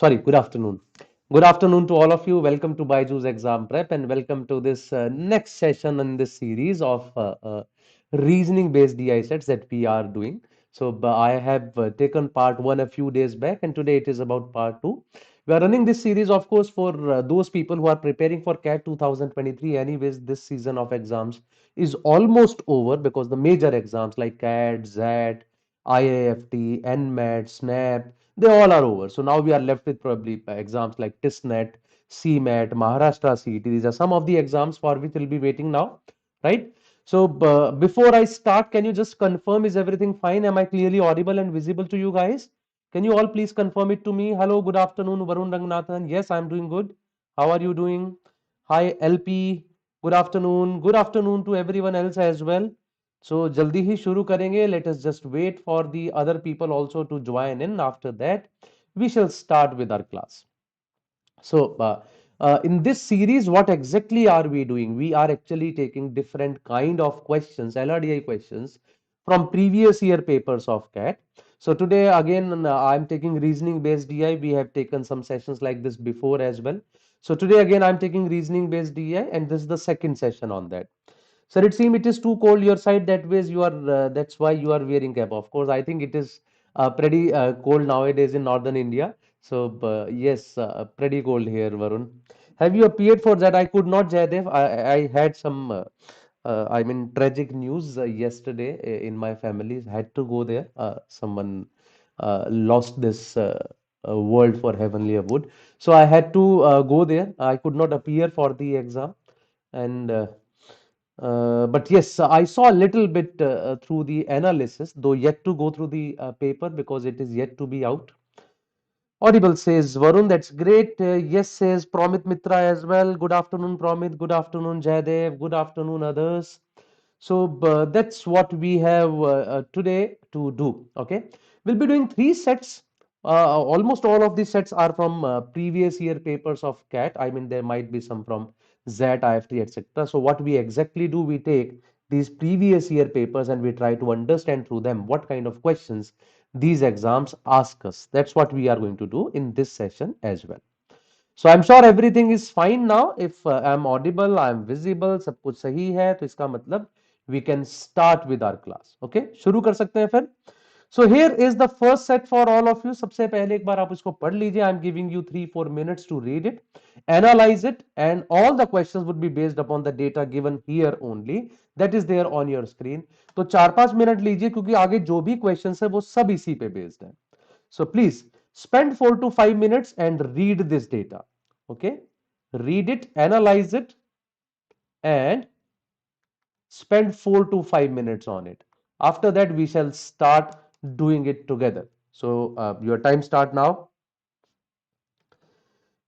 Sorry, good afternoon. Good afternoon to all of you. Welcome to BYJU'S Exam Prep and welcome to this next session in this series of reasoning-based DI sets that we are doing. So I have taken part one a few days back and today it is about part two. We are running this series, of course, for those people who are preparing for CAT 2023. Anyways, this season of exams is almost over because the major exams like CAT, ZAT, IAFT, NMAT, SNAP, they all are over. So now we are left with probably exams like TISNET, CMAT, Maharashtra CET. These are some of the exams for which we'll be waiting now, right? So before I start, can you just confirm is everything fine? Am I clearly audible and visible to you guys? Can you all please confirm it to me? Hello, good afternoon, Varun Ranganathan. Yes, I'm doing good. How are you doing? Hi, LP. Good afternoon. Good afternoon to everyone else as well. So जल्दी ही शुरू करेंगे. Let us just wait for the other people also to join in. After that, we shall start with our class. So, in this series, what exactly are we doing? We are actually taking different kind of questions, LRDI questions from previous year papers of CAT. So today, again, I'm taking reasoning-based DI. We have taken some sessions like this before as well. So today, again, I'm taking reasoning-based DI, and this is the second session on that. Sir, it seems it is too cold your side. That ways you are. That's why you are wearing cap. Of course, I think it is pretty cold nowadays in northern India. So yes, pretty cold here, Varun. Have you appeared for that? I could not, Jaydev. I had some. I mean, tragic news yesterday in my family. Had to go there. Someone lost this world for heavenly abode. So I had to go there. I could not appear for the exam, and but yes, I saw a little bit through the analysis, though yet to go through the paper because it is yet to be out. Audible says Varun, that's great. Yes, says Promit Mitra as well. Good afternoon, Promit. Good afternoon, Jaydev. Good afternoon, others. So that's what we have today to do. Okay, we'll be doing three sets. Almost all of these sets are from previous year papers of CAT. I mean, there might be some from ZAT, IFT, etc. So what we exactly do, we take these previous year papers and we try to understand through them what kind of questions these exams ask us. That's what we are going to do in this session as well. So I'm sure everything is fine now. If I'm audible, I'm visible, सब कुछ सही है, तो इसका मतलब we can start with our class. Okay, शुरू कर सकते हैं फिर. So here is the first set for all of you. सबसे पहले एक बार आप इसको पढ़ लीजिए. I'm giving you 3-4 minutes to read it, analyze it, and all the questions would be based upon the data given here only. That is there on your screen. तो 4-5 minute लीजिए क्योंकि आगे जो भी questions है वो सब इसी पे based है. So please spend 4 to 5 minutes and read this data. Okay, read it, analyze it, and spend 4 to 5 minutes on it. After that, we shall start doing it together. So your time start now.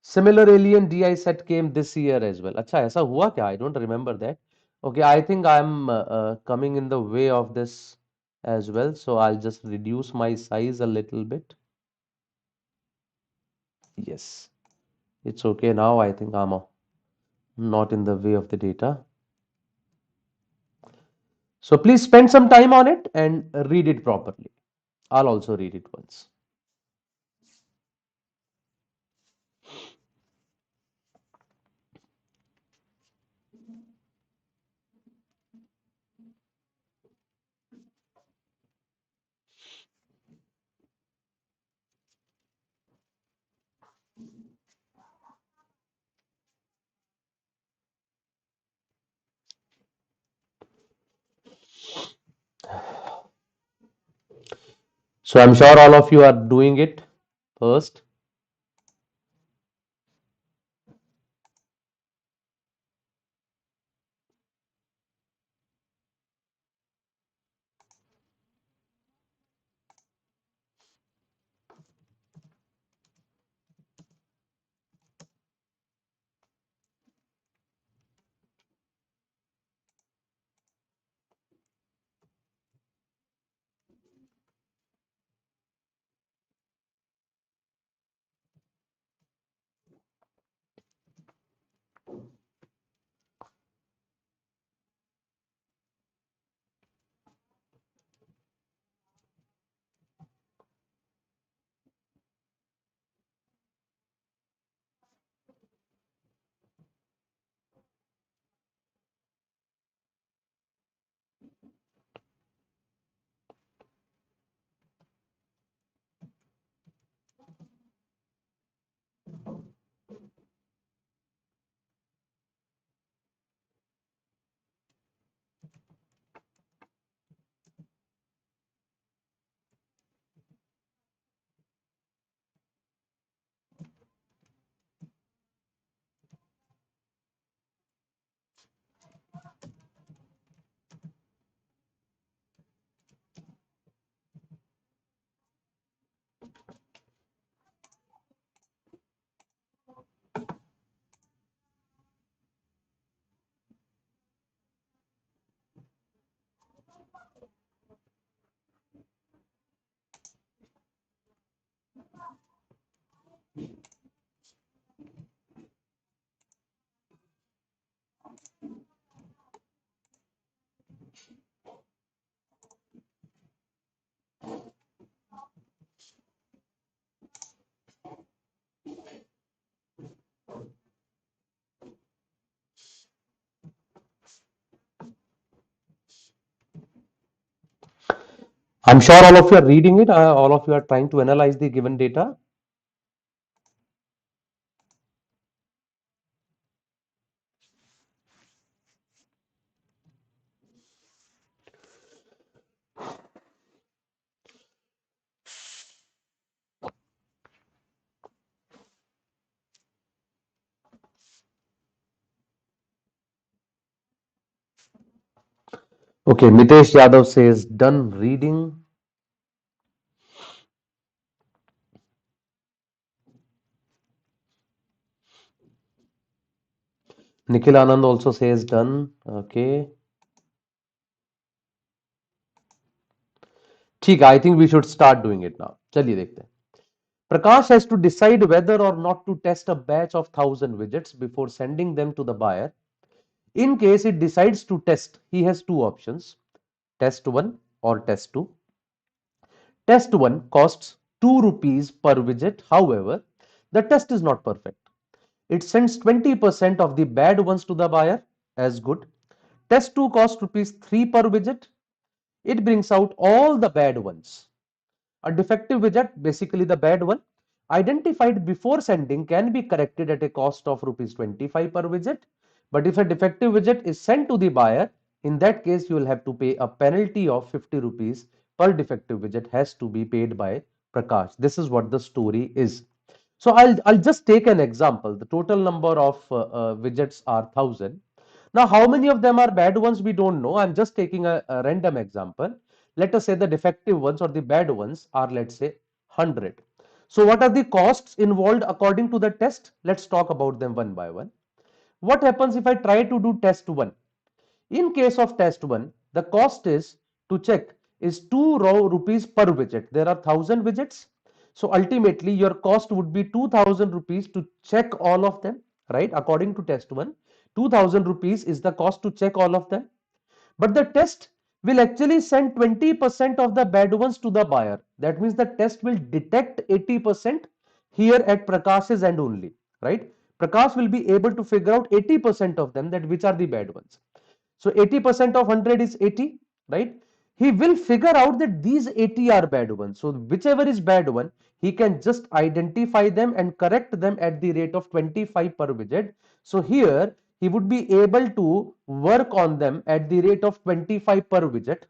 Similar alien DI set came this year as well. अच्छा ऐसा हुआ क्या? I don't remember that. Okay, I think I'm coming in the way of this as well. So I'll just reduce my size a little bit. Yes, it's okay now. I think I'm not in the way of the data. So please spend some time on it and read it properly. I'll also read it once. So I'm sure all of you are doing it first. I'm sure all of you are reading it. All of you are trying to analyze the given data. Okay, Mitesh Yadav says done reading. Nikhil Anand also says done. Okay. ठीक है, I think we should start doing it now. चलिए देखते हैं. Prakash has to decide whether or not to test a batch of 1,000 widgets before sending them to the buyer. In case it decides to test, he has two options: test 1 or test 2. Test 1 costs 2 rupees per widget. However, the test is not perfect. It sends 20% of the bad ones to the buyer as good. Test 2 costs rupees 3 per widget. It brings out all the bad ones. A defective widget, basically the bad one, identified before sending can be corrected at a cost of rupees 25 per widget. But if a defective widget is sent to the buyer, in that case, you will have to pay a penalty of 50 rupees per defective widget has to be paid by Prakash. This is what the story is. So I'll just take an example. The total number of widgets are 1,000. Now, how many of them are bad ones? We don't know. I'm just taking a random example. Let us say the defective ones or the bad ones are, let's say, 100. So what are the costs involved according to the test? Let's talk about them one by one. What happens if I try to do test 1? In case of test 1, the cost is to check is 2 rupees per widget. There are 1,000 widgets. So ultimately your cost would be 2,000 rupees to check all of them, right? According to test 1, 2,000 rupees is the cost to check all of them. But the test will actually send 20% of the bad ones to the buyer. That means the test will detect 80% here at Prakash's end only, right? Prakash will be able to figure out 80% of them, that which are the bad ones. So 80% of 100 is 80, right? He will figure out that these 80 are bad ones. So whichever is bad one, he can just identify them and correct them at the rate of 25 per widget. So here he would be able to work on them at the rate of 25 per widget.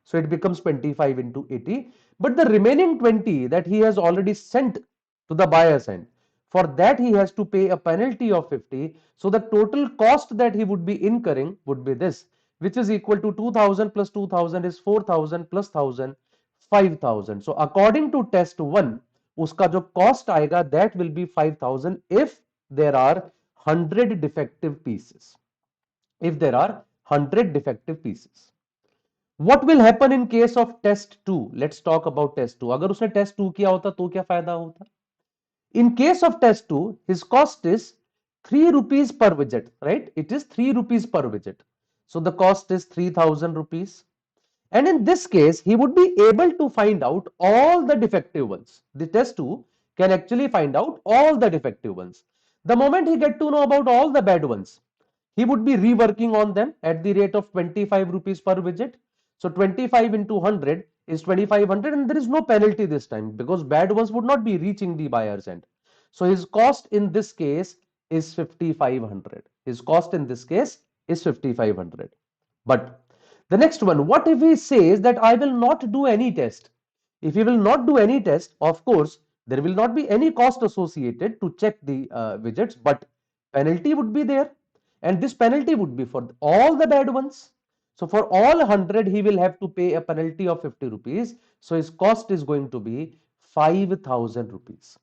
So it becomes 25 into 80. But the remaining 20 that he has already sent to the buyer's end, for that he has to pay a penalty of 50. So the total cost that he would be incurring would be this, which is equal to 2,000 plus 2,000 is 4,000 plus 1,000, 5,000. So according to test 1, uska jo cost aega, that will be 5,000 if there are 100 defective pieces. If there are 100 defective pieces. What will happen in case of test 2? Let's talk about test 2. अगर उसने test 2 किया होता तो क्या फायदा होता? In case of test 2, his cost is 3 rupees per widget, right? It is 3 rupees per widget. So the cost is 3,000 rupees. And in this case, he would be able to find out all the defective ones. The test 2 can actually find out all the defective ones. The moment he get to know about all the bad ones, he would be reworking on them at the rate of 25 rupees per widget. So 25 into 100 is 2,500 and there is no penalty this time because bad ones would not be reaching the buyer's end. So his cost in this case is 5,500. His cost in this case is 5,500. But the next one, what if he says that I will not do any test? If he will not do any test, of course, there will not be any cost associated to check the widgets, but penalty would be there. And this penalty would be for all the bad ones. So for all 100, he will have to pay a penalty of 50 rupees. So his cost is going to be 5,000 rupees.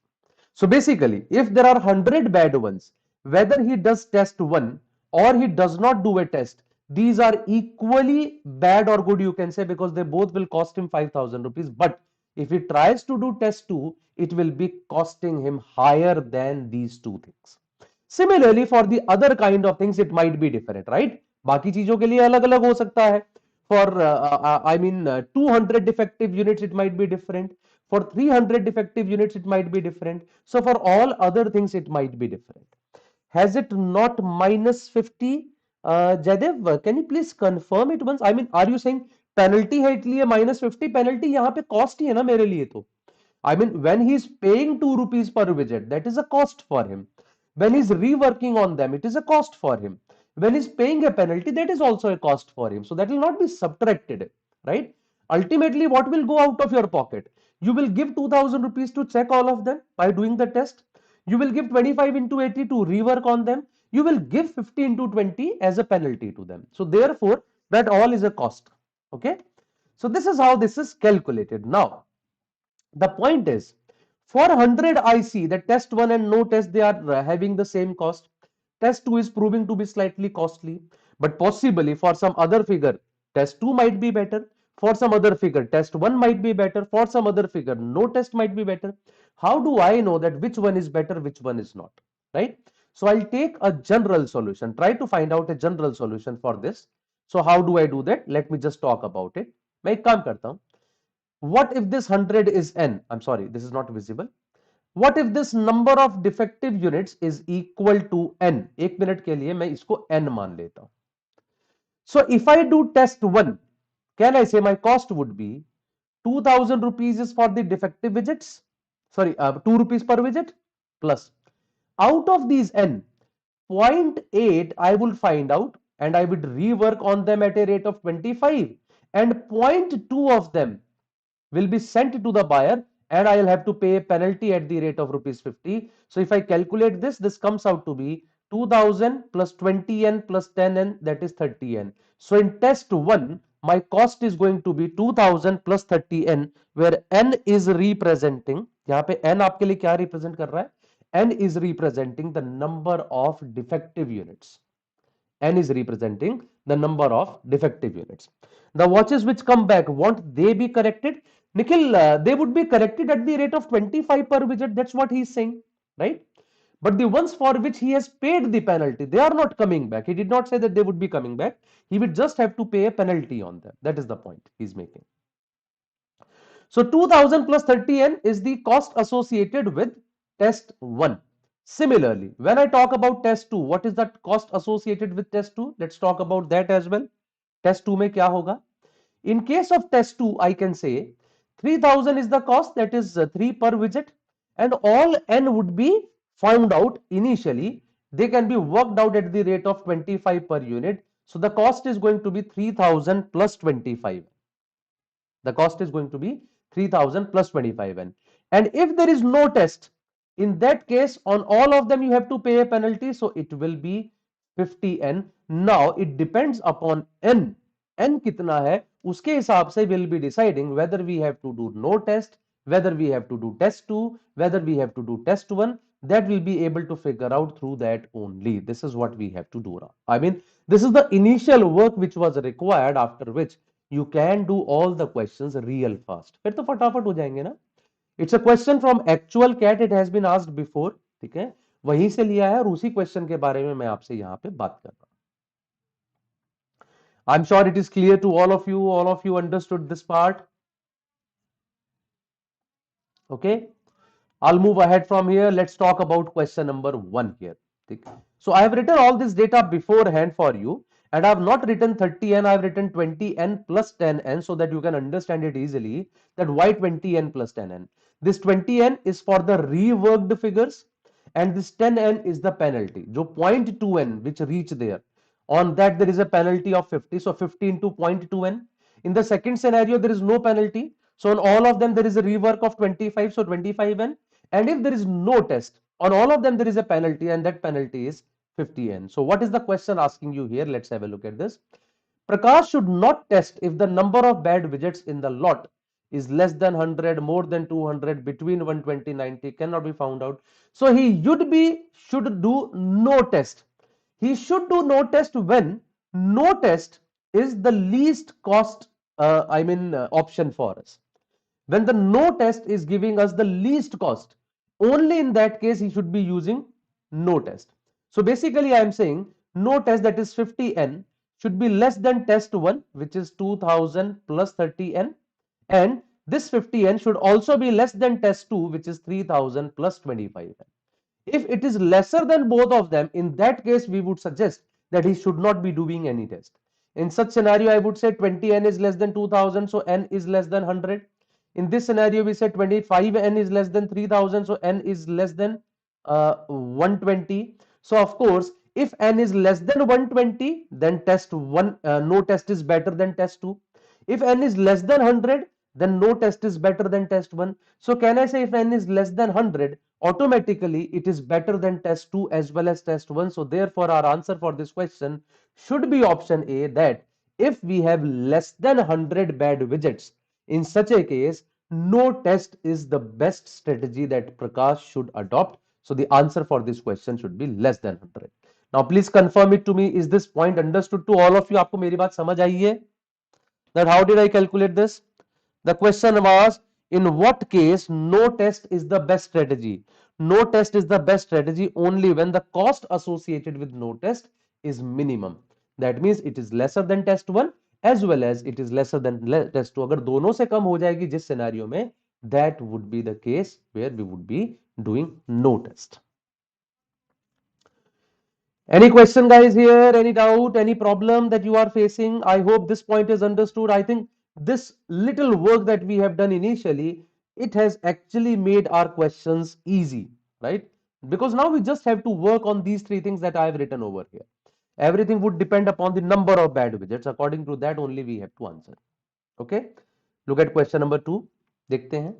So basically, if there are 100 bad ones, whether he does test 1 or he does not do a test, these are equally bad or good, you can say, because they both will cost him 5,000 rupees. But if he tries to do test 2, it will be costing him higher than these two things. Similarly, for the other kind of things, it might be different, right? बाकी चीजों के लिए अलग अलग हो सकता है. For 200 defective units, it might be different. For 300 defective units, it might be different. So for all other things, it might be different. Has it not minus 50? Jaidev, can you please confirm it once? I mean, are you saying penalty है इसलिए -50, penalty यहाँ पे cost ही है ना मेरे लिए तो। I mean, when he's paying 2 rupees per widget, that is a cost for him. When he's reworking on them, it is a cost for him. When he's paying a penalty, that is also a cost for him. So that will not be subtracted, right? Ultimately, what will go out of your pocket? You will give 2000 rupees to check all of them by doing the test. You will give 25 into 80 to rework on them. You will give 50 into 20 as a penalty to them. So therefore, that all is a cost. Okay. So this is how this is calculated. Now, the point is, for 100 IC, the test 1 and no test, they are having the same cost. Test 2 is proving to be slightly costly, but possibly for some other figure, test 2 might be better. For some other figure, test 1 might be better. For some other figure, no test might be better. How do I know that which one is better, which one is not, right? So I'll take a general solution, try to find out a general solution for this. So how do I do that? Let me just talk about it. मैं एक काम करता हूं. What if this 100 is n? I'm sorry, this is not visible. What if this number of defective units is equal to n? एक minute के लिए मैं इसको n मान लेता हूं. So if I do test 1, can I say my cost would be 2000 rupees is for the defective widgets? Sorry, 2 rupees per widget plus. Out of these n, 0.8 I will find out and I would rework on them at a rate of 25, and 0.2 of them will be sent to the buyer and I will have to pay a penalty at the rate of rupees 50. So if I calculate this, this comes out to be 2000 plus 20n plus 10n, that is 30n. So in test 1, my cost is going to be 2000 plus 30n, where n is representing, यहाँ पे n आपके लिए क्या represent कर रहा है? N is representing the number of defective units. N is representing the number of defective units. The watches which come back, won't they be corrected? Nikhil, they would be corrected at the rate of 25 per widget. That's what he's saying, right? But the ones for which he has paid the penalty, they are not coming back. He did not say that they would be coming back. He would just have to pay a penalty on them. That is the point he's making. So 2000 plus 30n is the cost associated with test 1. Similarly, when I talk about test 2, what is that cost associated with test 2? Let's talk about that as well. Test 2 में क्या होगा? In case of test 2, I can say 3000 is the cost, that is 3 per widget, and all n would be found out initially. They can be worked out at the rate of 25 per unit. So the cost is going to be 3000 plus 25. The cost is going to be 3000 plus 25n. And if there is no test, in that case, on all of them you have to pay a penalty, so it will be 50n. Now it depends upon n. n कितना है उसके हिसाब से will be deciding whether we have to do no test, whether we have to do test 2, whether we have to do test 1. That will be able to figure out through that only. This is what we have to do now. I mean, this is the initial work which was required, after which you can do all the questions real fast. फिर तो फटाफट हो जाएंगे ना. It's a question from actual CAT. It has been asked before. ठीक है, वहीं से लिया है और उसी क्वेश्चन के बारे में मैं आपसे यहाँ पे बात कर रहा हूँ. I'm sure it is clear to all of you. All of you understood this part. Okay, I'll move ahead from here. Let's talk about question number 1 here. So I have written all this data beforehand for you, and I have not written 30n, I have written 20n plus 10n, so that you can understand it easily that why 20n plus 10n. This 20n is for the reworked figures, and this 10n is the penalty. जो 0.2n which reach there, on that there is a penalty of 50, so 50 into 0.2n. In the second scenario there is no penalty, so on all of them there is a rework of 25, so 25n. And if there is no test, on all of them there is a penalty, and that penalty is 50n. So what is the question asking you here? Let's have a look at this. Prakash should not test if the number of bad widgets in the lot is less than 100, more than 200, between 120, 90, cannot be found out. So he should do no test. He should do no test when no test is the least cost option for us. When the no test is giving us the least cost, only in that case he should be using no test. So basically I am saying no test, that is 50n, should be less than test 1, which is 2000 plus 30n, and this 50n should also be less than test 2, which is 3000 plus 25n. If it is lesser than both of them, in that case we would suggest that he should not be doing any test. In such scenario, I would say 20n is less than 2000, so n is less than 100. In this scenario, we say 25n is less than 3000, so n is less than 120. So of course, if n is less than 120, then test 1, no test is better than test 2. If n is less than 100, then no test is better than test 1. So can I say if n is less than 100, automatically it is better than test 2 as well as test 1. So therefore our answer for this question should be option A, that if we have less than 100 bad widgets, in such a case, no test is the best strategy that Prakash should adopt. So the answer for this question should be less than 100. Now please confirm it to me. Is this point understood to all of you? आपको मेरी बात समझ आई है? That how did I calculate this? The question was, in what case no test is the best strategy? No test is the best strategy only when the cost associated with no test is minimum. That means it is lesser than test 1 as well as it is lesser than test 2. अगर दोनों से कम हो जाएगी जिस scenario में, that would be the case where we would be doing no test. Any question, guys, here? Any doubt, any problem that you are facing? I hope this point is understood. I think this little work that we have done initially, it has actually made our questions easy, right? Because now we just have to work on these three things that I have written over here. Everything would depend upon the number of bad widgets. According to that only we have to answer. Okay? Look at question number 2. देखते हैं.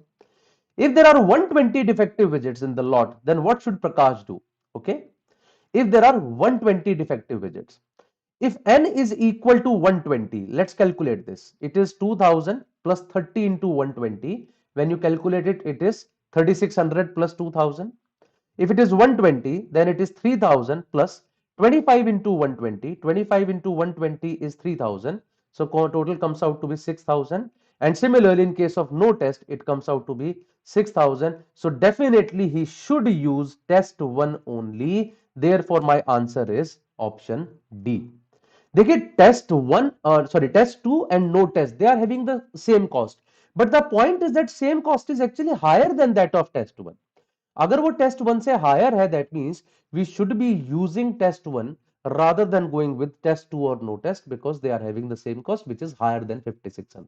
If there are 120 defective widgets in the lot, then what should Prakash do? Okay? If there are 120 defective widgets, if n is equal to 120, let's calculate this. It is 2000 plus 30 into 120. When you calculate it, it is 3600 plus 2000. If it is 120, then it is 3000 plus 25 into 120. 25 into 120 is 3000. So total comes out to be 6000. And similarly, in case of no test, it comes out to be 6000. So definitely he should use test 1 only. Therefore, my answer is option D. देखिए test 1 sorry test 2 and no test, they are having the same cost, but the point is that same cost is actually higher than that of test 1. अगर वो test 1 से higher है, that means we should be using test 1 rather than going with test 2 or no test, because they are having the same cost which is higher than 5600.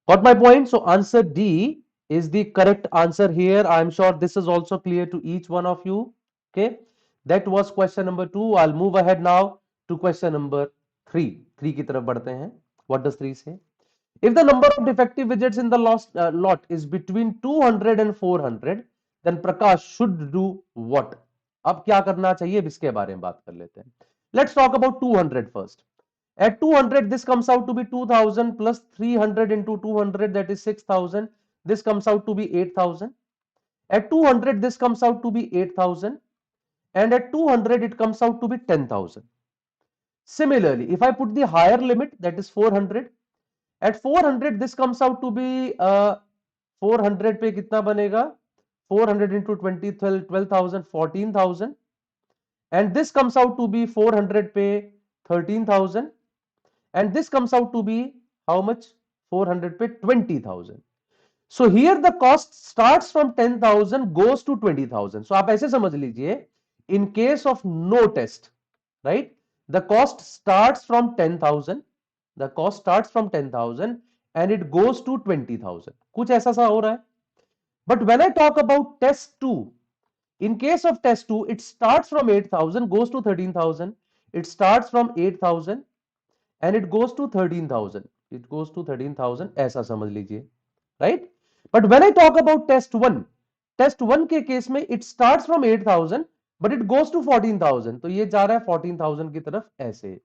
Got my point? So answer D is the correct answer here. I am sure this is also clear to each one of you. Okay, that was question number 2. I'll move ahead now to question number 3. 3 की तरफ बढ़ते हैं. What does 3 say? If the number of defective widgets in the lot is between 200 and 400, then Prakash should do what? अब क्या करना चाहिए इसके बारे में बात कर लेते हैं. Let's talk about 200 first. At 200, this comes out to be 2000 plus 300 into 200, that is 6000. This comes out to be 8000. At 200, this comes out to be 8000. And at 200, it comes out to be 10,000. Similarly, if I put the higher limit, that is 400. At 400, this comes out to be 400 पे कितना बनेगा? 400 into 20, 12,000, 14,000. And this comes out to be 400 पे 13,000. And this comes out to be how much? 400 पे 20,000. So here the cost starts from 10,000 goes to 20,000. So आप ऐसे समझ लीजिए, in case of no test, right, the cost starts from 10,000. The cost starts from 10,000 and it goes to 20,000. कुछ ऐसा सा हो रहा है. But when I talk about test 2, in case of test 2, it starts from 8,000, goes to 13,000. It starts from 8,000 and it goes to 13,000. It goes to 13,000. ऐसा समझ लीजिए, right? But when I talk about test 1, test 1 के case में it starts from 8,000 but it goes to 14,000. तो ये जा रहा है 14,000 की तरफ ऐसे.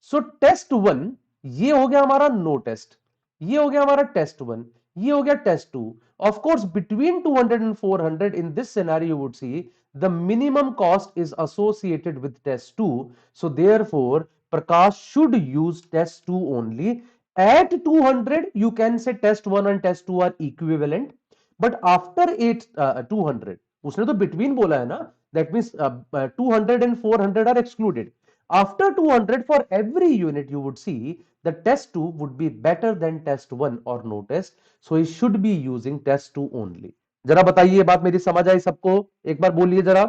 So test 1, ये हो गया हमारा no test, ये हो गया हमारा test 1, ये हो गया test 2. Of course, between 200 and 400, in this scenario, you would see the minimum cost is associated with test 2. So therefore, Prakash should use test 2 only. At 200, you can say test 1 and test 2 are equivalent. But after 200, उसने तो between बोला है ना, that means 200 and 400 are excluded. After 200, for every unit, you would see the test 2 would be better than test 1 or no test. So he should be using test 2 only. जरा बताइए, बात मेरी समझ आई सबको? एक बार बोलिए जरा.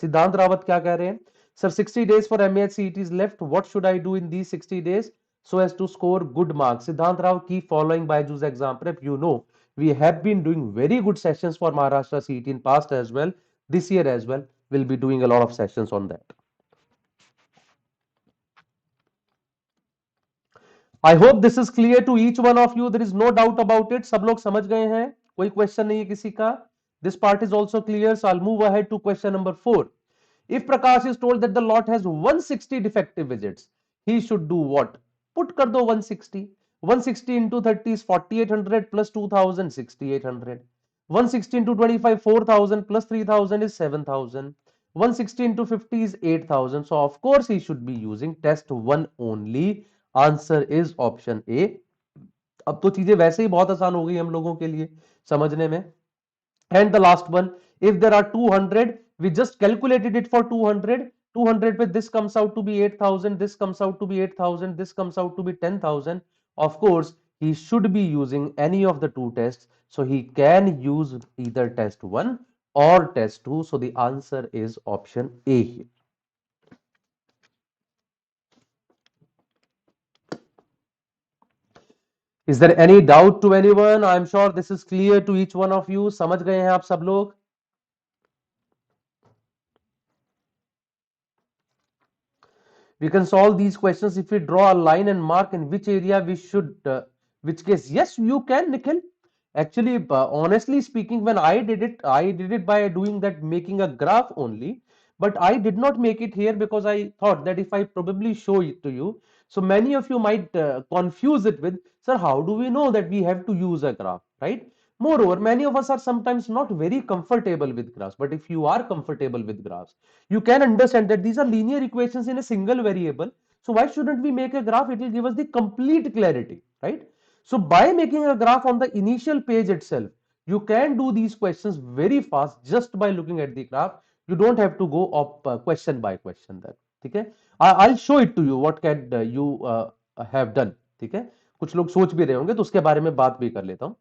सिद्धांत रावत क्या कह रहे हैं? Sir, 60 days for MAH CET is left. What should I do in these 60 days so as to score good marks? Siddhant Rao, keep following BYJU'S Exam Prep. You know, we have been doing very good sessions for Maharashtra CET in past as well. This year as well, we'll be doing a lot of sessions on that. I hope this is clear to each one of you. There is no doubt about it. सब लोग समझ गए हैं? कोई question नहीं है किसी का? This part is also clear. So I'll move ahead to question number 4. If Prakash is told that the lot has 160 defective widgets, he should do what? Put kar do 160. 160 into 30 is 4800 plus 2000, 6800. 160 into 25, 4000 plus 3000 is 7000. 160 into 50 is 8000. So of course he should be using test 1 only. Answer is option A. अब तो चीजें वैसे ही बहुत आसान हो गई हम लोगों के लिए समझने में. And the last one, if there are 200, we just calculated it for 200. 200 with this comes out to be 8000, this comes out to be 8000, this comes out to be 10,000. Of course, he should be using any of the two tests. So he can use either test 1 or test 2. So the answer is option A here. Is there any doubt to anyone? I'm sure this is clear to each one of you. समझ गए हैं आप सब लोग? We can solve these questions if we draw a line and mark in which area we should, which case, yes, you can, Nikhil. Actually, honestly speaking, when I did it by doing that, making a graph only. But I did not make it here because I thought that if I probably show it to you, so many of you might confuse it with, sir, how do we know that we have to use a graph, right? Moreover, many of us are sometimes not very comfortable with graphs, but if you are comfortable with graphs, you can understand that these are linear equations in a single variable. So why shouldn't we make a graph? It will give us the complete clarity, right? So by making a graph on the initial page itself, you can do these questions very fast just by looking at the graph. You don't have to go up question by question there. Okay, I'll show it to you what can you have done. ठीक है, कुछ लोग सोच भी रहे होंगे तो उसके बारे में बात भी कर लेता हूं.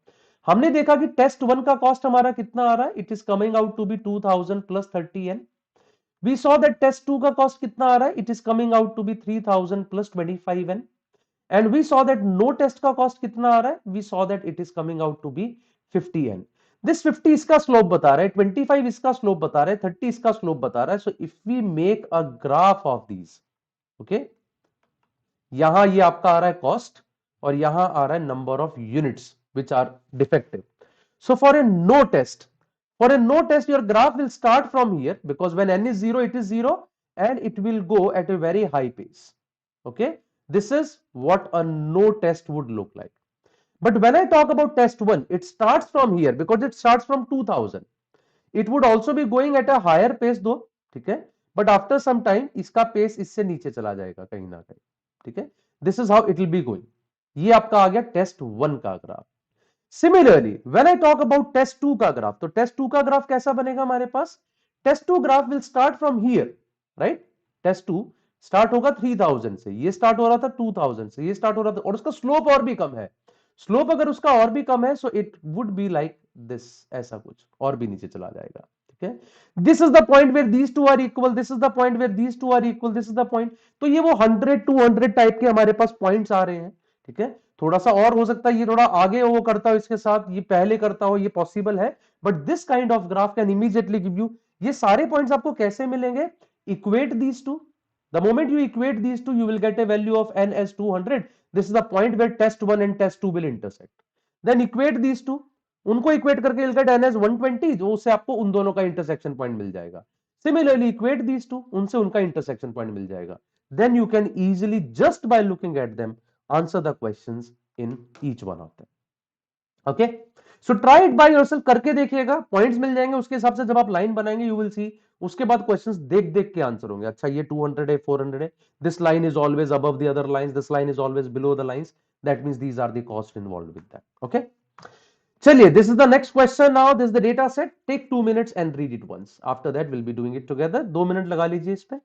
हमने देखा कि टेस्ट 1 का कॉस्ट हमारा कितना आ रहा है. It is coming out to be 2000 plus 30n. We saw that test 2 का कॉस्ट कितना आ रहा है. It is coming out to be 3000 plus 25n. And we saw that no test का कॉस्ट कितना आ रहा है. We saw that it is coming out to be 50n. This 50 इसका स्लोप बता रहा है, 25 इसका स्लोप बता रहा है, 30 इसका स्लोप बता रहा है. So if we make a graph of these, okay, यहां ये आपका आ रहा है कॉस्ट और यहां आ रहा है number of units which are defective. So for a no test, your graph will start from here because when n is 0, it is 0 and it will go at a very high pace. Okay, this is what a no test would look like. But when I talk about test 1, it starts from here because it starts from 2000. It would also be going at a higher pace though, ठीक है, but after some time इसका pace इससे नीचे चला जाएगा कहीं ना कहीं. ठीक है, this is how it will be going. ये आपका आ गया टेस्ट 1 का graph. Similarly when I talk about test 2 का ग्राफ, तो टेस्ट 2 का ग्राफ कैसा बनेगा हमारे पास. Test 2 graph will start from here, right. Test 2 start होगा 3000 से, ये स्टार्ट हो रहा था 2000 से, ये स्टार्ट हो रहा था, और उसका स्लोप और भी कम है. स्लोप अगर उसका और भी कम है, so it would be like this, ऐसा कुछ और भी नीचे चला जाएगा. ठीक है, this is the point where these two are equal, this is the point where these two are equal, this is the point. तो ये वो 100 200 टाइप के हमारे पास पॉइंट्स आ रहे हैं. ठीक है, थोड़ा सा और हो सकता है ये थोड़ा आगे वो करता हो इसके साथ, ये पहले करता हो, ये पॉसिबल है. But this kind of graph can immediately give you. ये सारे पॉइंट्स आपको कैसे मिलेंगे. Equate these two. The moment you equate these two, you will get a value of n as 200. This is the point where test 1 and test 2 will intersect. Then equate these two. उनको equate करके you'll get n as 120, जो उससे आपको उन दोनों का intersection point मिल जाएगा. Similarly, equate these two. उनसे उनका intersection point मिल जाएगा. Then you can easily, just by looking at them, answer the questions in each one of them. Okay, so try it by yourself. करके देखिएगा, points मिल जाएंगे. उसके हिसाब से जब आप लाइन बनाएंगे, यू विल सी, उसके बाद क्वेश्चंस देख देख के आंसर होंगे. अच्छा ये 200 है, 400 है, this line is always above the other lines, this line is always below the lines. That means these are the cost involved with that. Okay, चलिए, this is the next question. Now this the data set. Take 2 minutes and read it once. After that will be doing it together. 2 minute लगा लीजिए इस पे.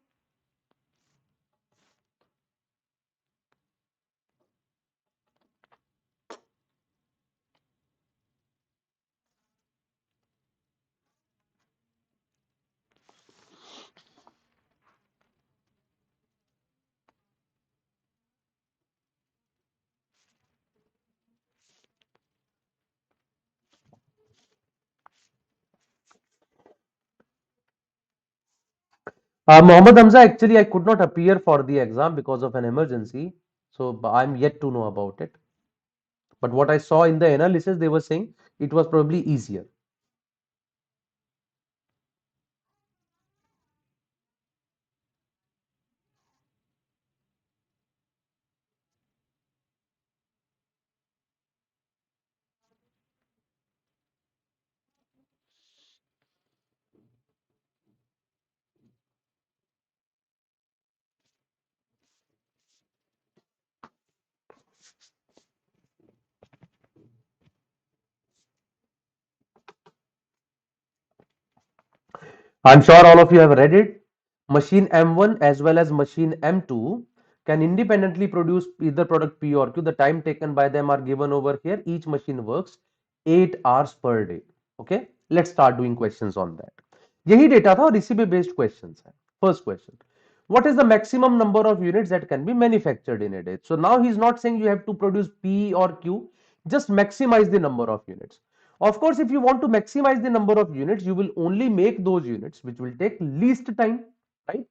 Mohammed Hamza, actually, I could not appear for the exam because of an emergency. So I'm yet to know about it. But what I saw in the analysis, they were saying it was probably easier. I'm sure all of you have read it. Machine M1 as well as machine M2 can independently produce either product P or Q. The time taken by them are given over here. Each machine works 8 hours per day. Okay, let's start doing questions on that. यही data था और इसी पे based questions है. First question. What is the maximum number of units that can be manufactured in a day? So now he's not saying you have to produce P or Q, just maximize the number of units. Of course, if you want to maximize the number of units, you will only make those units which will take least time, right?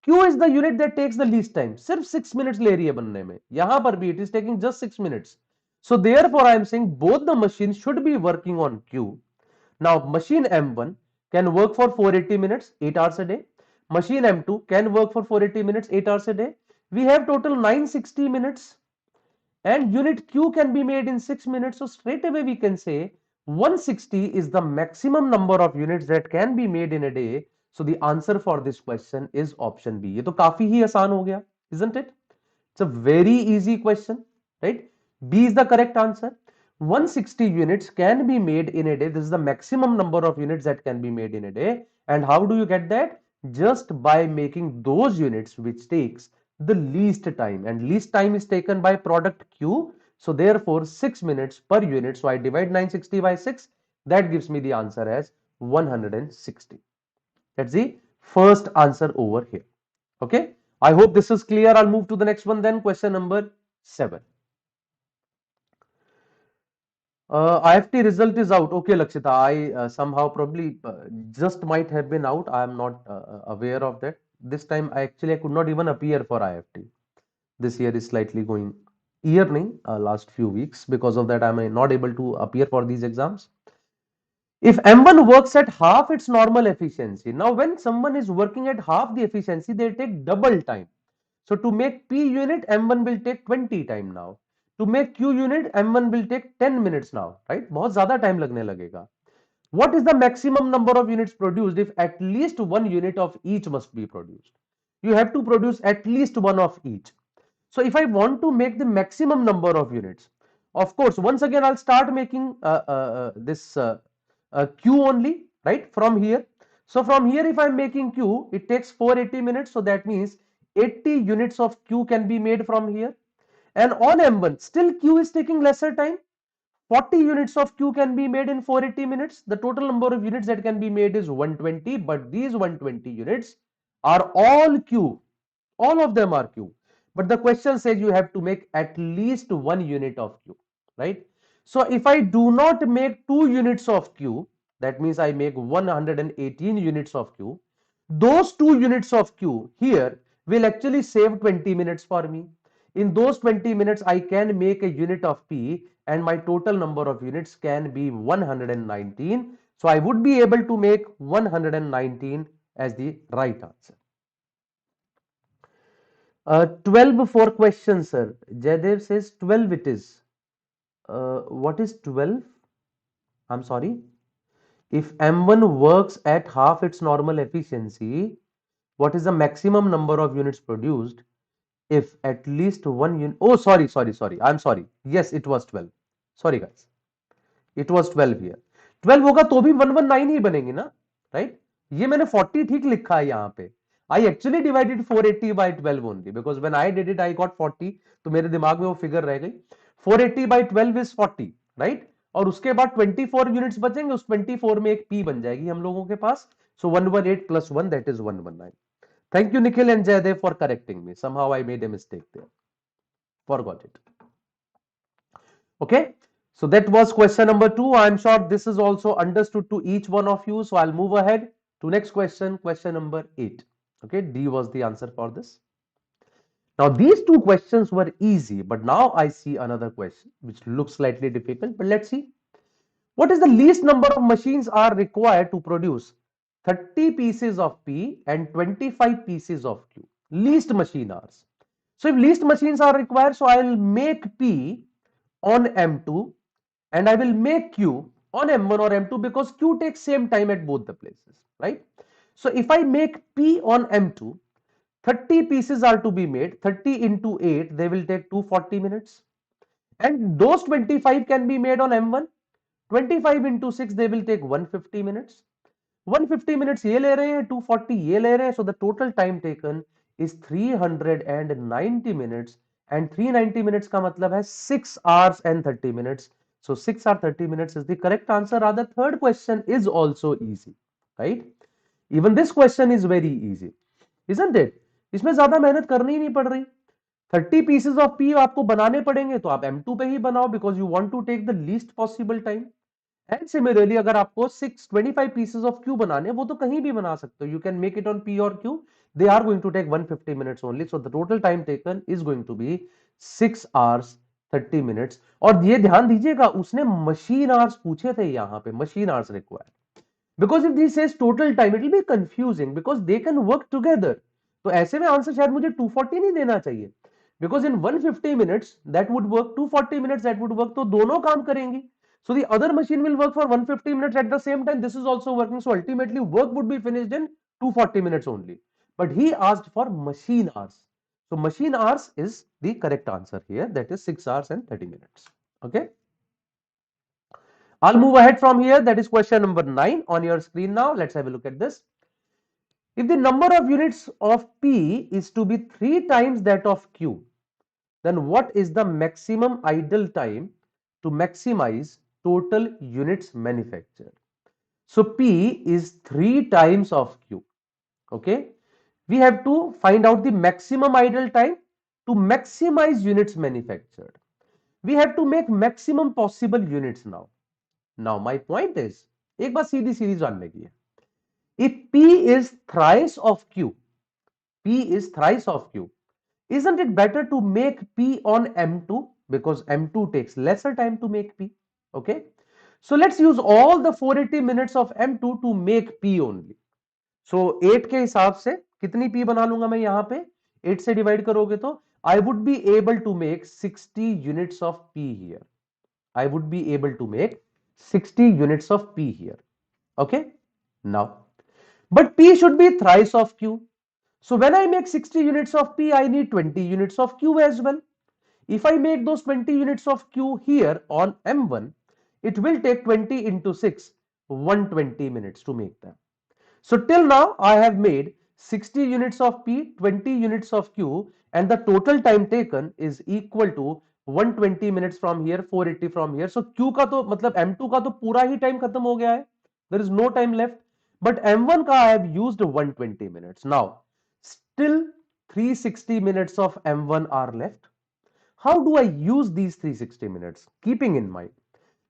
Q is the unit that takes the least time. सिर्फ 6 minutes ले रही है बनने में. यहाँ पर भी it is taking just 6 minutes. So therefore, I am saying both the machines should be working on Q. Now, machine M1 can work for 480 minutes, 8 hours a day. Machine M2 can work for 480 minutes, 8 hours a day. We have total 960 minutes and unit Q can be made in 6 minutes. So straight away we can say 160 is the maximum number of units that can be made in a day. So the answer for this question is option B. ये तो काफी ही आसान हो गया, isn't it? It's a very easy question, right? B is the correct answer. 160 units can be made in a day. This is the maximum number of units that can be made in a day. And how do you get that? Just by making those units which takes the least time, and least time is taken by product Q. So therefore 6 minutes per unit. So I divide 960 by 6. That gives me the answer as 160. That's the first answer over here. Okay. I hope this is clear. I'll move to the next one then. Question number 7. IFT result is out. Okay, Lakshita. I somehow probably just might have been out. I am not aware of that. This time I could not even appear for IFT. This year is slightly going earning last few weeks. Because of that, I am not able to appear for these exams. If M1 works at half its normal efficiency, now when someone is working at half the efficiency, they take double time. So to make P unit, M1 will take 20 time now. To make Q unit, M1 will take 10 minutes now, right? बहुत ज़्यादा time लगने लगेगा. What is the maximum number of units produced if at least one unit of each must be produced? You have to produce at least one of each. So if I want to make the maximum number of units, of course, once again, I'll start making this Q only, right, from here. So from here, if I'm making Q, it takes 480 minutes. So that means 80 units of Q can be made from here. And on M1, still Q is taking lesser time. 40 units of Q can be made in 480 minutes. The total number of units that can be made is 120, but these 120 units are all Q. All of them are Q. But the question says you have to make at least one unit of Q, right? So if I do not make 2 units of Q, that means I make 118 units of Q. Those 2 units of Q here will actually save 20 minutes for me. In those 20 minutes, I can make a unit of P and my total number of units can be 119. So I would be able to make 119 as the right answer. 12 for questions, sir. Jaydev says 12 it is. What is 12? I'm sorry. If M1 works at half its normal efficiency, what is the maximum number of units produced if at least one unit? Oh, sorry. I'm sorry. Yes, it was 12. Sorry, guys. It was 12 here. 12 होगा तो भी 119 ही बनेंगे ना, right? ये मैंने 40 ठीक लिखा है यहाँ पे. I actually divided 480 by 12 only because when I did it I got 40. तो मेरे दिमाग में वो फिगर रह गई. 480 by 12 is 40, राइट? और उसके बाद 24 यूनिट्स बचेंगे. उस 24 में एक P बन जाएगी हम लोगों के पास. So 118 plus 1, that is 119. Thank you, Nikhil and Jaydev, for correcting me. Somehow I made a mistake there. Forgot it. Okay. So that was question number 2. I'm sure this is also understood to each one of you. So I'll move ahead to next question, question number 8. Okay, D was the answer for this. Now, these two questions were easy, but now I see another question which looks slightly difficult. But let's see. What is the least number of machines are required to produce 30 pieces of P and 25 pieces of Q? Least machine hours. So if least machines are required, so I will make P on M2 and I will make Q on M1 or M2 because Q takes same time at both the places, right? So if I make P on M2, 30 pieces are to be made. 30 into 8, they will take 240 minutes. And those 25 can be made on M1. 25 into 6, they will take 150 minutes. 150 minutes ये ले रहे हैं, 240 ये ले रहे हैं. So the total time taken is 390 minutes. And 390 minutes का मतलब है 6 hours and 30 minutes. So 6 hours 30 minutes is the correct answer. Rather, third question is also easy, right? Even this question is very easy, isn't it? इसमें ज्यादा मेहनत करनी ही नहीं पड़ रही. 30 pieces of P आपको बनाने पड़ेंगे तो आप M2 पे ही बनाओ because you want to take the least possible time. And similarly, अगर आपको 25 pieces of Q बनाने वो तो कहीं भी बना सकते हो. You can make it on P or Q. They are going to take 150 minutes only. So the total time taken is going to be 6 hours 30 minutes. और ये ध्यान दीजिएगा उसने machine hours पूछे थे यहाँ पे, machine hours required. Because if this says total time, it will be confusing because they can work together. तो ऐसे में आंसर शायद मुझे 240 नहीं देना चाहिए. Because in 150 minutes that would work, 240 minutes that would work, तो दोनों काम करेंगी. So the other machine will work for 150 minutes at the same time. This is also working. So ultimately work would be finished in 240 minutes only. But he asked for machine hours. So machine hours is the correct answer here. That is 6 hours and 30 minutes. Okay. I'll move ahead from here. That is question number 9 on your screen now. Let's have a look at this. If the number of units of P is to be 3 times that of Q, then what is the maximum idle time to maximize total units manufactured? So P is 3 times of Q. Okay. We have to find out the maximum idle time to maximize units manufactured. We have to make maximum possible units now. Now my point is, एक बात सीधी सीधी जानने की है. If P is thrice of Q, P is thrice of Q, isn't it better to make P on M2 because M2 takes lesser time to make P? Okay. So let's use all the 480 minutes of M2 to make P only. So 8 के हिसाब से कितनी P बना लूंगा मैं यहां पे? 8 से डिवाइड करोगे तो I would be able to make 60 units of P here. I would be able to make 60 units of P here. Okay. Now, but P should be thrice of Q. So when I make 60 units of P, I need 20 units of Q as well. If I make those 20 units of Q here on M1, it will take 20 into 6, 120 minutes to make them. So till now, I have made 60 units of P, 20 units of Q, and the total time taken is equal to 120 minutes from here, 480 from here. So Q का तो मतलब M2 का तो पूरा ही time खत्म हो गया है. There is no time left. But M1 का I have used 120 minutes. Now, still 360 minutes of M1 are left. How do I use these 360 minutes? Keeping in mind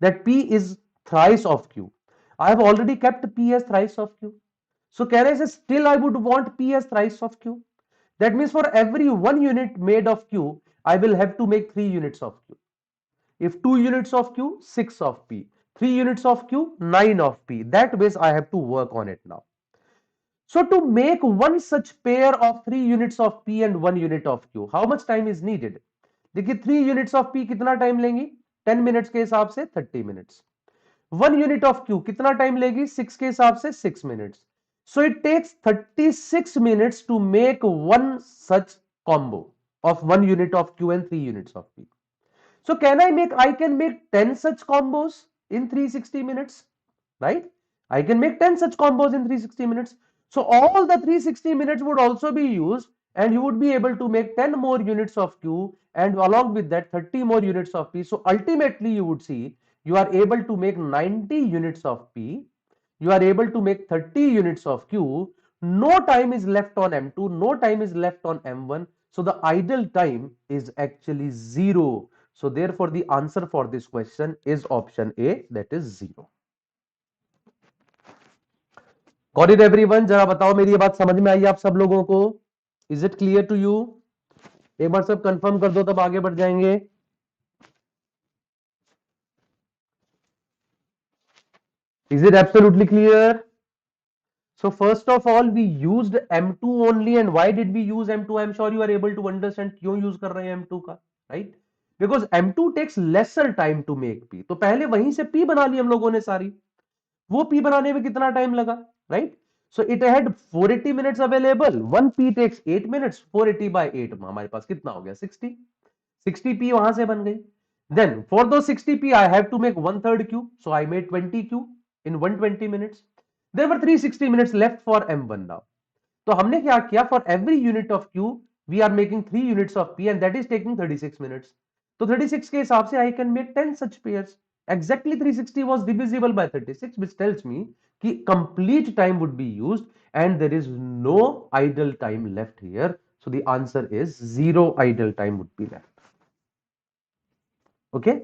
that P is thrice of Q. I have already kept P as thrice of Q. So can I say still I would want P as thrice of Q? That means for every 1 unit made of Q, I will have to make 3 units of Q. If 2 units of Q, 6 of P. 3 units of Q, 9 of P. That way I have to work on it now. So to make one such pair of 3 units of P and 1 unit of Q, how much time is needed? देखिए 3 units of P कितना time लेंगी? 10 minutes के हिसाब से 30 minutes. 1 unit of Q कितना time लेगी? 6 के हिसाब से 6 minutes. So it takes 36 minutes to make one such combo of 1 unit of Q and 3 units of P. So I can make 10 such combos in 360 minutes, right? I can make 10 such combos in 360 minutes. So all the 360 minutes would also be used and you would be able to make 10 more units of Q and along with that 30 more units of P. So ultimately you would see you are able to make 90 units of P. You are able to make 30 units of Q. No time is left on M2. No time is left on M1. So the idle time is actually 0. So therefore the answer for this question is option A, that is 0. Got it everyone? जरा बताओ, मेरी ये बात समझ में आई आप सब लोगों को? Is it clear to you? एक बार सब कंफर्म कर दो, तब आगे बढ़ जाएंगे. Is it absolutely clear? So first of all, we used M2 only, and why did we use M2? I'm sure you are able to understand क्यों use कर रहे हैं M2 का, right? Because M2 takes lesser time to make P. तो पहले वहीं से P बना ली हम लोगों ने सारी. वो P बनाने में कितना टाइम लगा, right? So it had 480 minutes available. One P takes 8 minutes. 480 by 8 हमारे पास कितना हो गया? 60. 60p वहां से बन गई. Then for those 60p I have to make one third q, so I made 20q in 120 minutes. There were 360 minutes left for m1 now. तो हमने क्या किया, for every unit of q we are making 3 units of p, and that is taking 36 minutes. तो 36 के हिसाब से I can make 10 such pairs. Exactly 360 was divisible by 36, which tells me कि complete time would be used and there is no idle time left here. So the answer is 0 idle time would be left. Okay,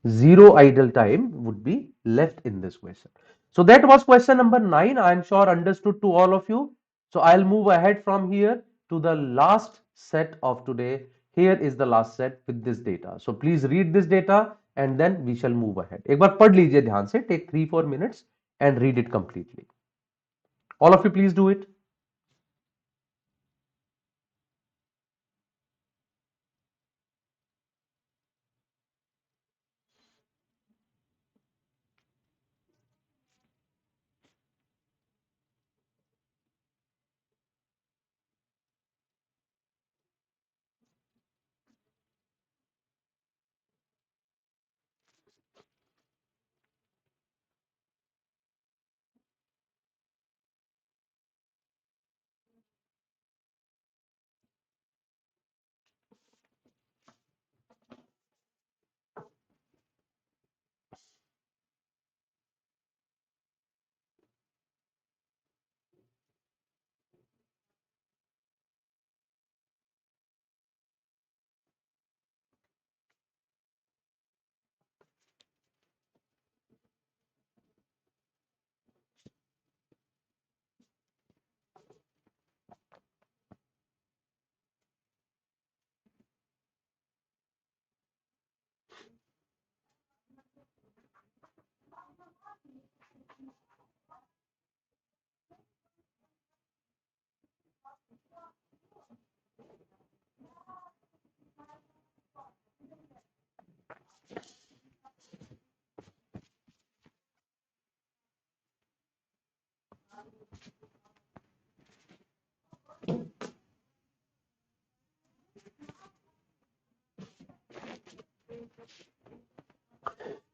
0 idle time would be left in this question. So that was question number 9. I am sure understood to all of you. So I'll move ahead from here to the last set of today. Here is the last set with this data. So please read this data and then we shall move ahead. एक बार पढ़ लीजिए ध्यान से, take 3-4 minutes and read it completely. All of you please do it.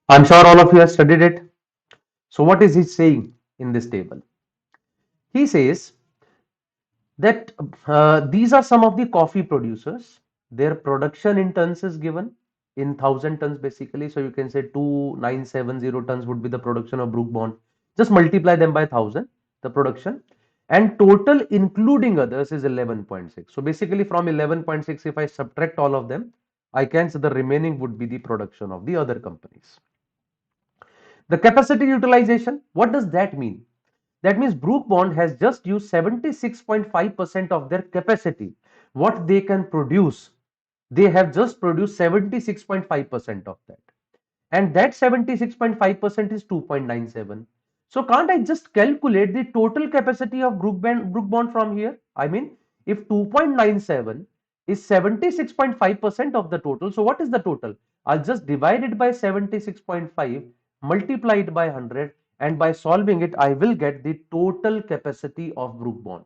I'm sure all of you have studied it. So what is he saying in this table? He says that these are some of the coffee producers. Their production in tons is given in 1,000 tons basically. So you can say 2,970 tons would be the production of Brook Bond. Just multiply them by 1,000, the production. And total including others is 11.6. So basically from 11.6, if I subtract all of them, I can say the remaining would be the production of the other companies. The capacity utilization, what does that mean? That means Brook Bond has just used 76.5% of their capacity. What they can produce, they have just produced 76.5% of that. And that 76.5% is 2.97. So can't I just calculate the total capacity of Brook Bond from here? I mean, if 2.97 is 76.5% of the total, so what is the total? I'll just divide it by 76.5, multiply it by 100, and by solving it, I will get the total capacity of Brook Bond.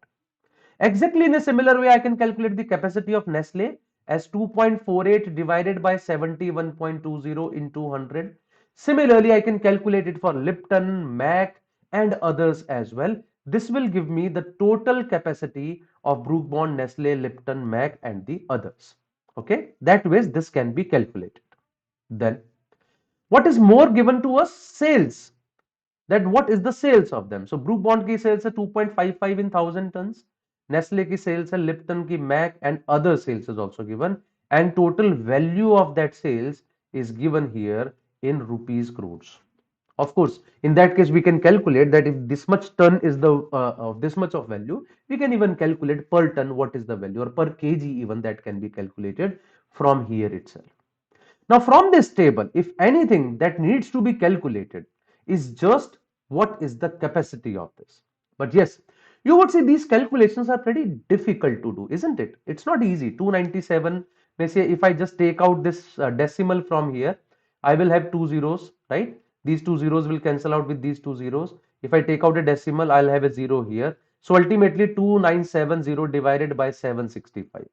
Exactly in a similar way, I can calculate the capacity of Nestle as 2.48 divided by 71.20 into 100. Similarly, I can calculate it for Lipton, Mac, and others as well. This will give me the total capacity of Brook Bond, Nestle, Lipton, Mac, and the others. Okay, that way this can be calculated. Then, what is more given to us? Sales. That what is the sales of them? So Brook Bond की sales है 2.55 in 1,000 tons. Nestle की sales है, Lipton की, Mac, and other sales is also given, and total value of that sales is given here in rupees crores. Of course, in that case, we can calculate that if this much ton is the of this much of value, we can even calculate per ton what is the value, or per kg even, that can be calculated from here itself. Now, from this table, if anything that needs to be calculated is just what is the capacity of this. But yes, you would say these calculations are pretty difficult to do, isn't it? It's not easy. 297, let's say if I just take out this decimal from here, I will have two zeros, right? These two zeros will cancel out with these two zeros. If I take out a decimal, I'll have a zero here. So ultimately 2970 divided by 765.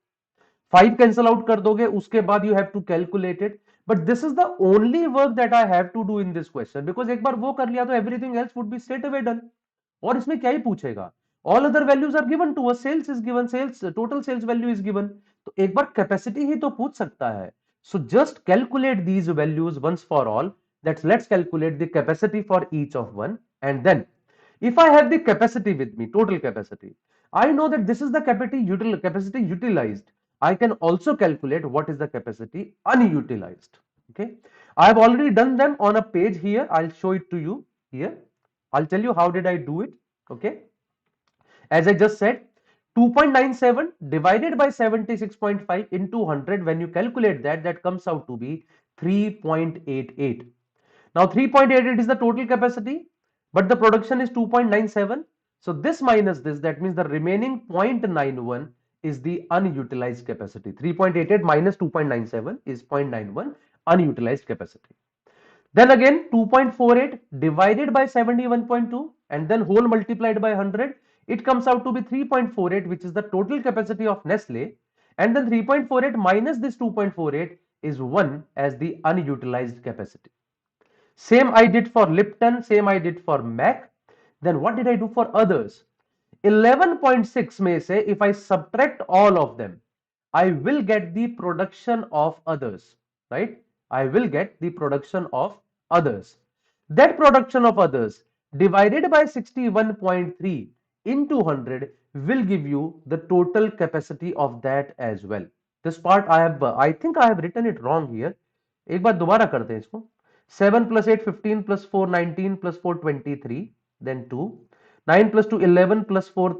5 cancel out कर दोगे, उसके बाद you have to calculate it. But this is the only work that I have to do in this question, because एक बार वो कर लिया तो everything else would be straight away done. और इसमें क्या ही पूछेगा? All other values are given to us. Sales is given, sales total sales value is given. तो एक बार capacity ही तो पूछ सकता है. So just calculate these values once for all. Let's calculate the capacity for each of one, and then if I have the capacity with me, total capacity, I know that this is the capacity utilized. I can also calculate what is the capacity unutilized. Okay, I have already done them on a page here. I'll show it to you here. I'll tell you how did I do it. Okay, as I just said, 2.97 divided by 76.5 into 100, when you calculate that, that comes out to be 3.88. Now 3.88 is the total capacity, but the production is 2.97. So this minus this, that means the remaining 0.91 is the unutilized capacity. 3.88 minus 2.97 is 0.91 unutilized capacity. Then again 2.48 divided by 71.2 and then whole multiplied by 100. It comes out to be 3.48, which is the total capacity of Nestle. And then 3.48 minus this 2.48 is 1 as the unutilized capacity. Same I did for Lipton, same I did for Mac. Then what did I do for others? 11.6 may say if I subtract all of them, I will get the production of others, right? I will get the production of others. That production of others divided by 61.3 into 100 will give you the total capacity of that as well. This part I think I have written it wrong here. एक बार दोबारा करते हैं इसको. 7 plus 8 15 plus 4 19 plus 4 23, then 2. 9 plus 2 11 plus 4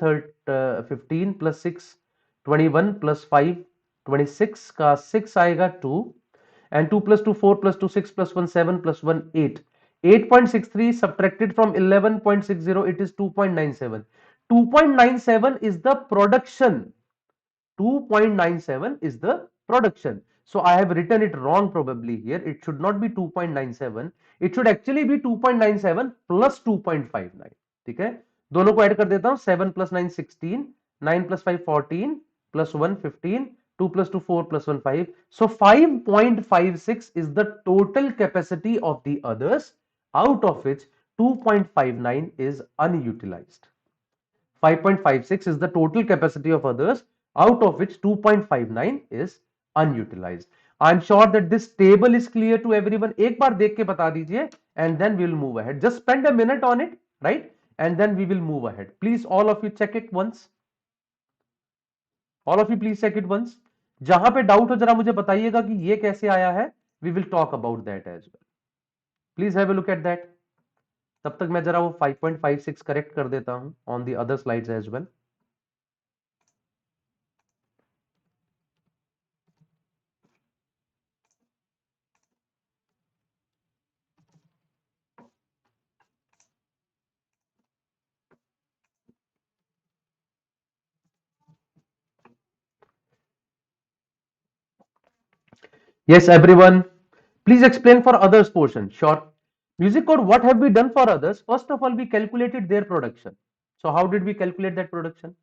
15 plus 6 21 plus 5 26 का 6 आएगा 2, and 2 plus 2 4 plus 2 6 plus 1 7 plus 1 8. 8.63 subtracted from 11.60, it is 2.97. 2.97 is the production. 2.97 is the production. So I have written it wrong probably here. It should not be 2.97. It should actually be 2.97 plus 2.59. ठीक है, दोनों को add कर देता हूं. 7 plus 9 16, 9 plus 5 14 plus 1 15, 2 plus 2 4 plus 1 5. So 5.56 is the total capacity of the others, out of which 2.59 is unutilized. 5.56 is the total capacity of others, out of which 2.59 is unutilized. I am sure that this table is clear to everyone. एक बार देख के बता दीजिए, and then we will move ahead. Just spend a minute on it, right? And then we will move ahead. Please, all of you check it once. All of you please check it once. जहां पे doubt हो जरा मुझे बताइएगा कि ये कैसे आया है. We will talk about that as well. Please have a look at that. तब तक मैं जरा वो 5.56 करेक्ट कर देता हूं on the other slides as well. Yes, everyone. Please explain for others portion. Sure. Music code, what have we done for others? First of all, we calculated their production. So how did we calculate that production?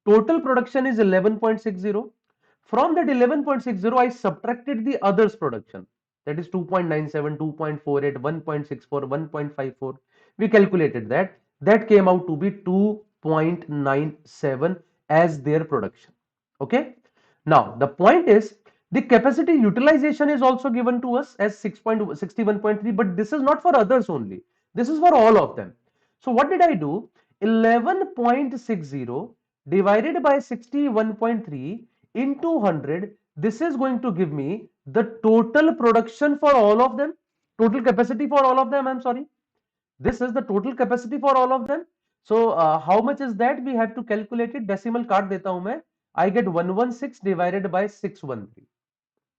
Total production is 11.60. From that 11.60, I subtracted the others production. That is 2.97, 2.48, 1.64, 1.54. We calculated that. That came out to be 2.97 as their production. Okay. Now, the point is, the capacity utilization is also given to us as 6.61.3, but this is not for others only. This is for all of them. So what did I do? 11.60 divided by 61.3 into 100. This is going to give me the total production for all of them. Total capacity for all of them, I'm sorry. This is the total capacity for all of them. So how much is that? We have to calculate it. Decimal काट देता हूं मैं. I get 116 divided by 613.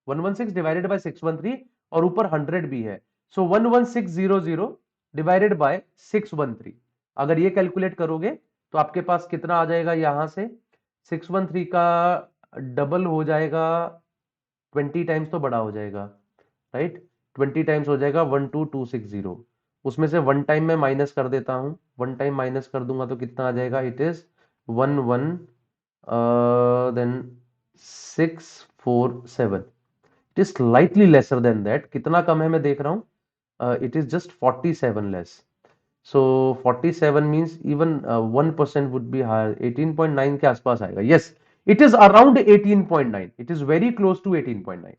116 divided by 613 और ऊपर 100 भी है. So 11600 divided by 613. अगर ये कैलकुलेट करोगे तो आपके पास कितना आ जाएगा? यहां से 613 का डबल हो जाएगा, 20 टाइम्स तो बड़ा हो जाएगा, राइट? 20 टाइम्स हो जाएगा 12260. उसमें से वन टाइम में माइनस कर देता हूं. वन टाइम माइनस कर दूंगा तो कितना आ जाएगा? It is 11 than 647. It is slightly lesser than that. कितना कम है मैं देख रहा हूं. It is just 47 less. So 47 means even 1% would be higher. 18.9 के आसपास आएगा. Yes, it is around 18.9. It is very close to 18.9.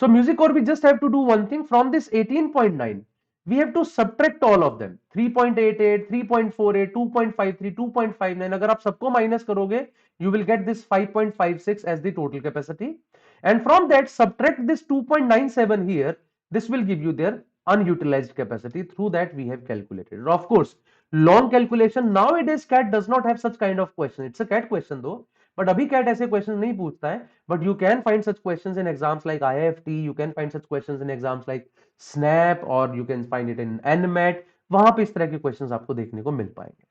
So music core, we just have to do one thing. From this 18.9, we have to subtract all of them. 3.88, 3.48, 2.53, 2.59. अगर आप सबको minus करोगे, you will get this 5.56 as the total capacity. And from that, subtract this 2.97 here. This will give you their unutilized capacity. Through that, we have calculated. Of course, long calculation. Nowadays, CAT does not have such kind of question. It's a CAT question though. But अभी CAT ऐसे question नहीं पूछता है. But you can find such questions in exams like IIFT. You can find such questions in exams like SNAP और you can find it in NMAT. वहां पे इस तरह के क्वेश्चंस आपको देखने को मिल पाएंगे.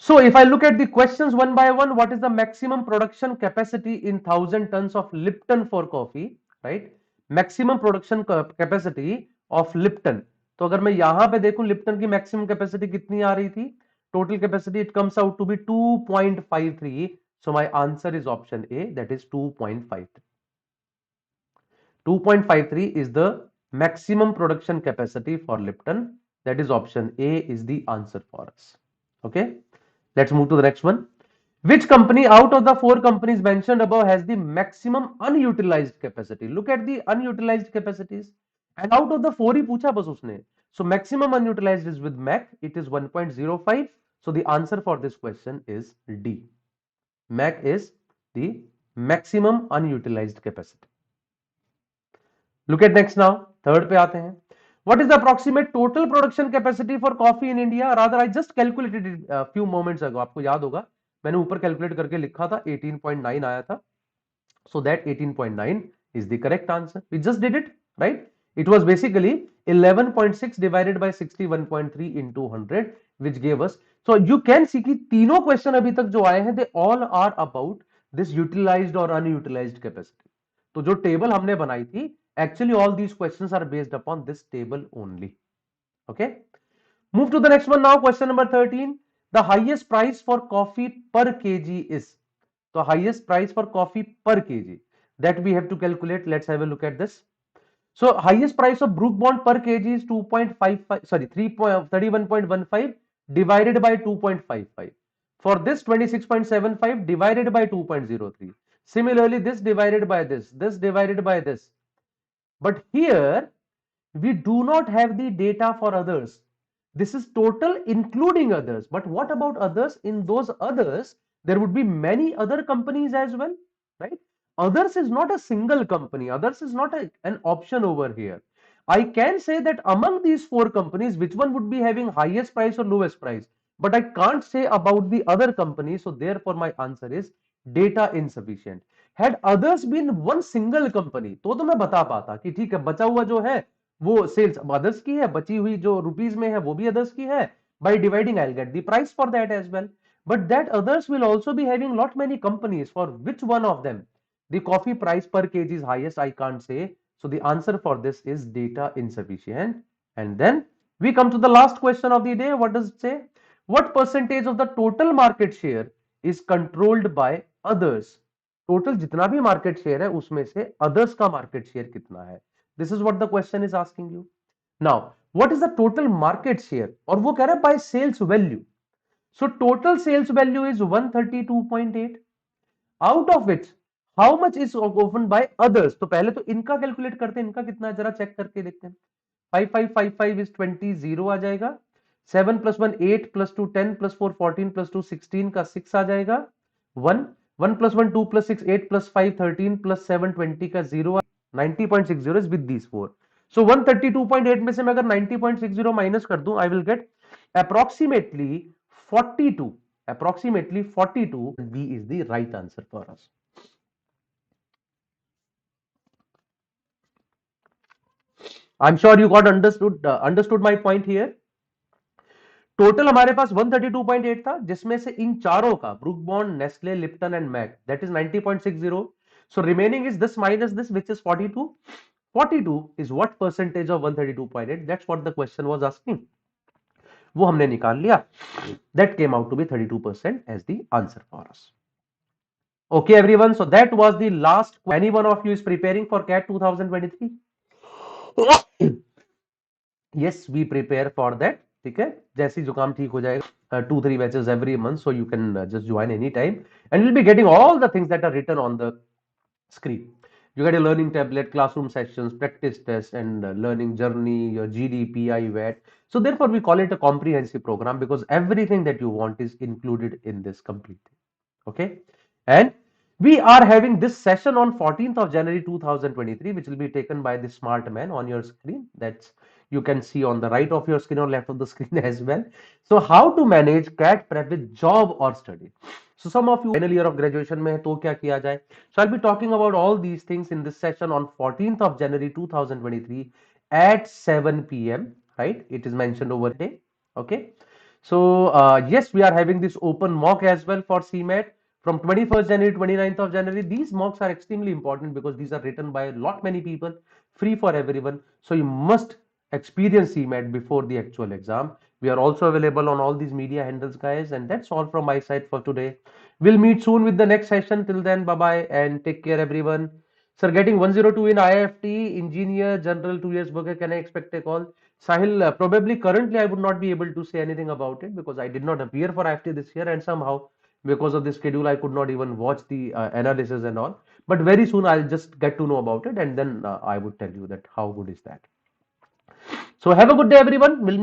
So if I look at the questions one by one, what is the maximum production capacity in 1000 tons of Lipton for coffee, right? Maximum production capacity of Lipton. तो अगर मैं यहां पे देखूं लिप्टन की मैक्सिमम कैपेसिटी कितनी आ रही थी? Total capacity it comes out to be 2.53. So my answer is option A, that is 2.53. 2.53 is the maximum production capacity for Lipton. That is option A is the answer for us. Okay. Let's move to the next one. Which company out of the four companies mentioned above has the maximum unutilized capacity? Look at the unutilized capacities. And out of the four ही पूछा बस उसने. So maximum unutilized is with MAC. It is 1.05. So the answer for this question is D. MAC is the maximum unutilized capacity. Look at next now. Third पे आते हैं. What is the approximate total production capacity for coffee in India? Rather, I just calculated it a few moments ago. आपको याद होगा मैंने ऊपर calculate करके लिखा था 18.9 आया था. So that 18.9 is the correct answer. We just did it, right? It was basically 11.6 divided by 61.3 into 100, which gave us. So you can see कि तीनों क्वेश्चन अभी तक जो आए हैं they all are about this utilized or unutilized capacity. तो जो table हमने बनाई थी, actually all these questions are based upon this table only. Okay, move to the next one now. Question number 13. The highest price for coffee per kg is. So highest price for coffee per kg that we have to calculate. Let's have a look at this. So highest price of Brook Bond per kg is 2.55, sorry 31.15 divided by 2.55. For this 26.75 divided by 2.03. Similarly, this divided by this divided by this. But here we do not have the data for others. This is total including others. But what about others? In those others, there would be many other companies as well, right? Others is not a single company. Others is not an option over here. I can say that among these four companies, which one would be having highest price or lowest price? But I can't say about the other companies. So therefore, my answer is data insufficient. Had others been one single company, तो मैं बता पाता कि ठीक है बचा हुआ जो है वो सेल्स अदर्स की है, बची हुई जो रुपीस में है वो भी अदर्स की है. By dividing, I'll get the price for that as well. But that others will also be having lot many companies. For which one of them the coffee price per kg is highest, I can't say. So the answer for this is data insufficient. And then we come to the last question of the day. What does it say? What percentage of the total market share is controlled by others? Total जितना भी market share है उसमें से others का market share कितना है? This is what the question is asking you. Now what is the total market share? और वो कह रहा है by sales value. So total sales value is 132.8. Out of which how much is open by others? तो पहले तो इनका calculate करते हैं. इनका कितना है जरा चेक करके देखते हैं. 5555 इज 20, 0 आ जाएगा. 7 + 1 8 + 2 10 + 4 14 + 2 16 का 6 आ जाएगा. 1 1 + 1 2 + 6 8 + 5 13 + 7 20 का 0. 90.60 is with these four. So 132.8 में से मैं अगर 90.60 माइनस कर दूं, I will get approximately 42. Approximately 42. B is the right answer for us. I'm sure you got understood my point here. Total हमारे पास 132.8 था, जिसमें से इन चारों का Brooke Bond, Nestle, Lipton and Mac, that is 90.60. So remaining is this minus this, which is 42. 42 is what percentage of 132.8? That's what the question was asking. वो हमने निकाल लिया. That came out to be 32% as the answer for us. Okay, everyone. So that was the last. Any one of you is preparing for CAT 2023? Yes, we prepare for that. ठीक है, जैसे ही जुकाम ठीक हो जाएगा, 2-3 batches every month, so you can just join anytime, and you'll be getting all the things that are written on the screen. You get a learning tablet, classroom sessions, practice tests, and learning journey, your GD, VAT. So therefore, we call it a comprehensive program because everything that you want is included in this complete thing. Okay, and we are having this session on 14th of January 2023, which will be taken by the smart man on your screen. That's you can see on the right of your screen or left of the screen as well. So how to manage CAT prep with job or study? So some of you final year of graduation में है, तो क्या किया जाए? So I'll be talking about all these things in this session on 14th of January 2023 at 7 p.m. Right? It is mentioned over there. Okay. So yes, we are having this open mock as well for CMAT from 21st January, 29th of January. These mocks are extremely important because these are written by a lot many people, free for everyone. So you must experience CMAT before the actual exam. We are also available on all these media handles, guys. And that's all from my side for today. We'll meet soon with the next session. Till then, bye bye and take care, everyone. Sir, getting 102 in IFT, engineer, general, 2 years worker, can I expect a call? Sahil, probably currently I would not be able to say anything about it because I did not appear for IFT this year, and somehow because of the schedule I could not even watch the analysis and all. But very soon I'll just get to know about it, and then I would tell you that how good is that. So have a good day, everyone. We'll meet